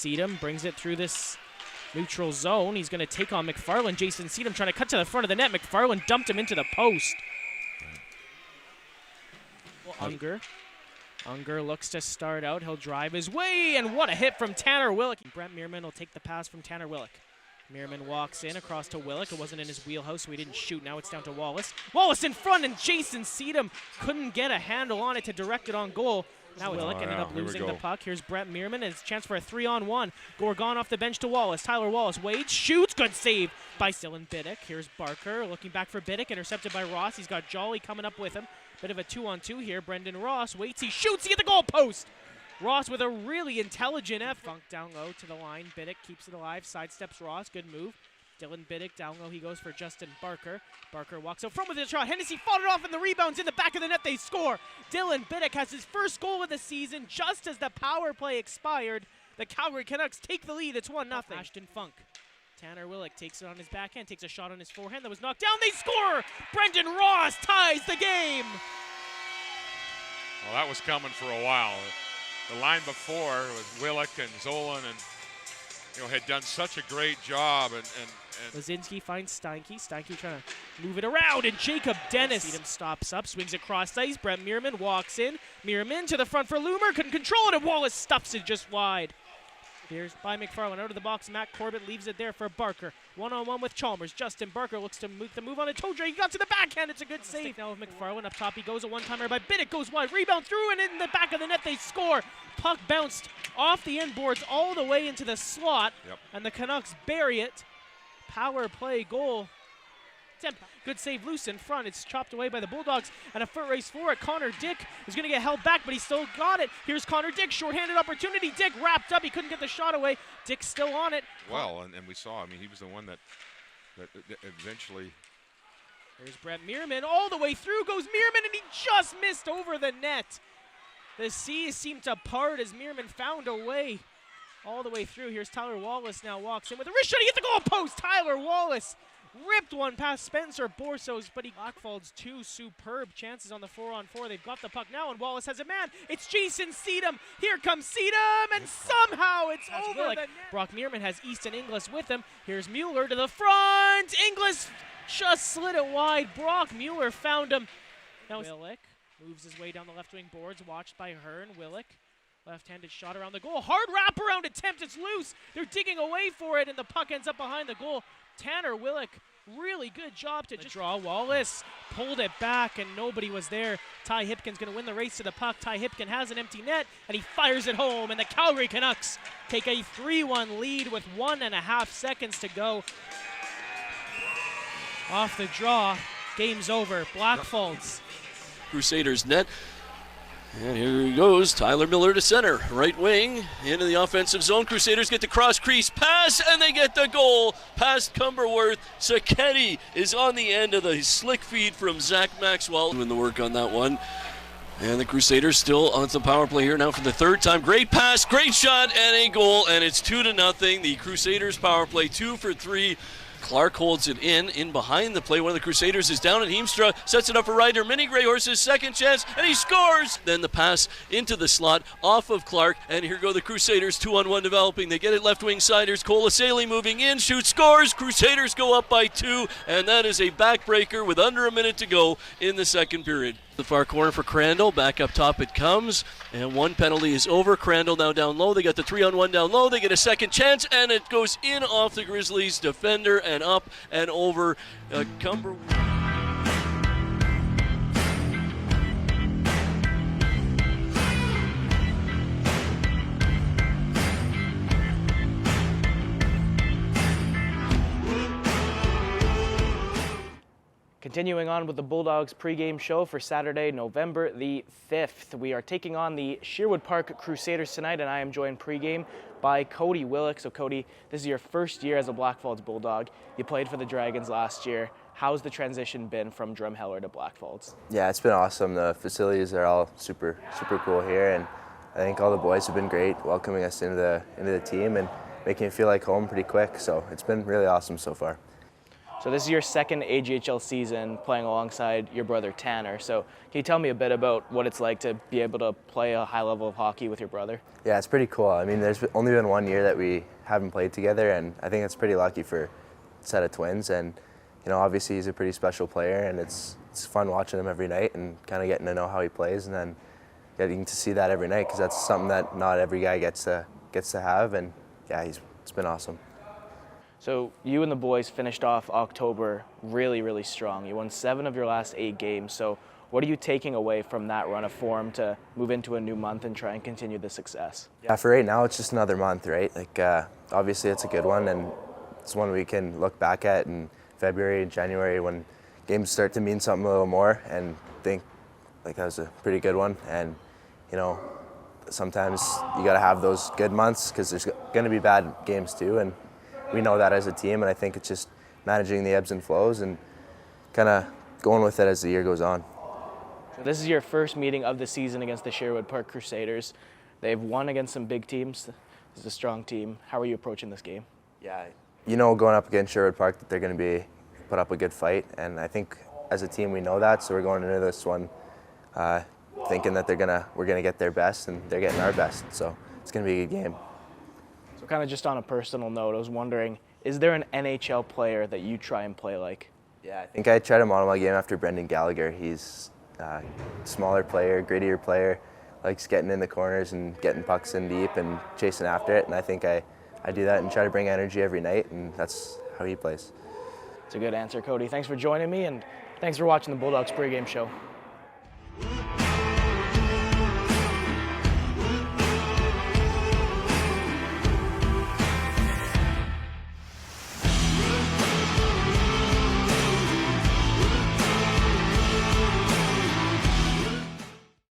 Sedum brings it through this neutral zone. He's going to take on McFarland. Jason Sedum trying to cut to the front of the net. McFarland dumped him into the post. Unger looks to start out. He'll drive his way, and what a hit from Tanner Willick. Brent Meerman will take the pass from Tanner Willick. Meerman walks in across to Willick. It wasn't in his wheelhouse, so he didn't shoot. Now it's down to Wallace. Wallace in front, and Jason Sedum couldn't get a handle on it to direct it on goal. Now Willick ended up losing the puck. Here's Brent Meerman, and it's a chance for a 3-on-1. Gorgon off the bench to Wallace. Tyler Wallace waits, shoots, good save by Dylan Biddick. Here's Barker looking back for Biddick, intercepted by Ross. He's got Jolly coming up with him. Bit of a 2-on-2 here. Brendan Ross waits, he shoots, he hit the goal post. Ross with a really intelligent effort. Funk down low to the line. Biddick keeps it alive, sidesteps Ross, good move. Dylan Biddick down low, he goes for Justin Barker. Barker walks out front with a shot. Hennessy fought it off, and the rebound's in the back of the net. They score. Dylan Biddick has his first goal of the season just as the power play expired. The Calgary Canucks take the lead. It's 1-0. Ashton Funk. Tanner Willick takes it on his backhand, takes a shot on his forehand that was knocked down. They score! Brendan Ross ties the game. Well, that was coming for a while. The line before with Willick and Zolan and had done such a great job. And Lazinski finds Steinke. Steinke trying to move it around, and Jacob Dennis. Sedum stops up, swings across ice. Brent Meerman walks in. Meerman to the front for Loomer. Couldn't control it, and Wallace stuffs it just wide. Here's by McFarland out of the box. Matt Corbett leaves it there for Barker. 1-on-1 with Chalmers. Justin Barker looks to make the move on a toe drag. He got to the backhand. It's a good save. Now with McFarland up top. He goes a one-timer by Biddick. Goes wide. Rebound through, and in the back of the net they score. Puck bounced off the end boards all the way into the slot. And the Canucks bury it. Power play goal. Good save loose in front. It's chopped away by the Bulldogs, and a foot race for it. Connor Dick is going to get held back, but he still got it. Here's Connor Dick, shorthanded opportunity. Dick wrapped up. He couldn't get the shot away. Dick's still on it. Well, and we saw, he was the one that eventually. There's Brent Meerman. All the way through goes Meerman, and he just missed over the net. The seas seemed to part as Meerman found a way all the way through. Here's Tyler Wallace now walks in with a wrist shot. He hit the goal post. Tyler Wallace ripped one past Spencer Borsos, but Blackfald's two superb chances on the 4-on-4. They've got the puck now, and Wallace has a man. It's Jason Sedum. Here comes Sedum, and somehow it's over the net. Brock Meerman has Easton Inglis with him. Here's Mueller to the front. Inglis just slid it wide. Brock Mueller found him. Now Willick moves his way down the left wing boards, watched by Hearn. Willick, left-handed shot around the goal. Hard wraparound attempt. It's loose. They're digging away for it, and the puck ends up behind the goal. Tanner Willick, really good job to just draw. Wallace pulled it back, and nobody was there. Ty Hipkin's going to win the race to the puck. Ty Hipkin has an empty net, and he fires it home, and the Calgary Canucks take a 3-1 lead with 1.5 seconds to go. Off the draw, game's over. Blackfalds. Crusaders net. And here he goes, Tyler Miller to center, right wing, into the offensive zone. Crusaders get the cross crease pass, and they get the goal past Cumberworth. Sacchetti is on the end of the slick feed from Zach Maxwell. Doing the work on that one. And the Crusaders still on the power play here now for the third time. Great pass, great shot, and a goal, and it's 2-0. The Crusaders power play 2 for 3. Clark holds it in behind the play. One of the Crusaders is down, and Heemstra sets it up for Ryder. Mini Grey Horse's second chance, and he scores! Then the pass into the slot off of Clark, and here go the Crusaders, 2-on-1 developing. They get it left wing side. Here's Colasale moving in, shoots, scores! Crusaders go up by 2, and that is a backbreaker with under a minute to go in the second period. The far corner for Crandall, back up top it comes, and one penalty is over. Crandall now down low. They got the 3-on-1 down low. They get a second chance, and it goes in off the Grizzlies defender and up and over Cumber. Continuing on with the Bulldogs pregame show for Saturday, November the 5th. We are taking on the Sherwood Park Crusaders tonight, and I am joined pregame by Kody Willick. So Kody, this is your first year as a Blackfalds Bulldog. You played for the Dragons last year. How's the transition been from Drumheller to Blackfalds? Yeah, it's been awesome. The facilities are all super cool here, and I think all the boys have been great welcoming us into the team and making it feel like home pretty quick. So it's been really awesome so far. So this is your second AJHL season playing alongside your brother Tanner. So can you tell me a bit about what it's like to be able to play a high level of hockey with your brother? Yeah, it's pretty cool. I mean, there's only been 1 year that we haven't played together, and I think it's pretty lucky for a set of twins. And obviously he's a pretty special player, and it's fun watching him every night and kind of getting to know how he plays, and then getting to see that every night, because that's something that not every guy gets to have. And yeah, it's been awesome. So you and the boys finished off October really, really strong. You won 7 of your last 8 games. So what are you taking away from that run of form to move into a new month and try and continue the success? Yeah, for right now, it's just another month, right? Like, obviously it's a good one, and it's one we can look back at in February and January when games start to mean something a little more, and think like that was a pretty good one. And sometimes you got to have those good months, because there's going to be bad games too, and we know that as a team. And I think it's just managing the ebbs and flows and kind of going with it as the year goes on. So this is your first meeting of the season against the Sherwood Park Crusaders. They've won against some big teams. This is a strong team. How are you approaching this game? Yeah, going up against Sherwood Park, that they're going to put up a good fight, and I think as a team we know that, so we're going into this one thinking that we're gonna get their best, and they're getting our best, so it's gonna be a good game. So kind of just on a personal note, I was wondering, is there an NHL player that you try and play like? Yeah, I think I tried to model my game after Brendan Gallagher. He's a smaller player, grittier player, likes getting in the corners and getting pucks in deep and chasing after it, and I think I do that and try to bring energy every night, and that's how he plays. It's a good answer, Kody. Thanks for joining me, and thanks for watching the Bulldogs pregame show.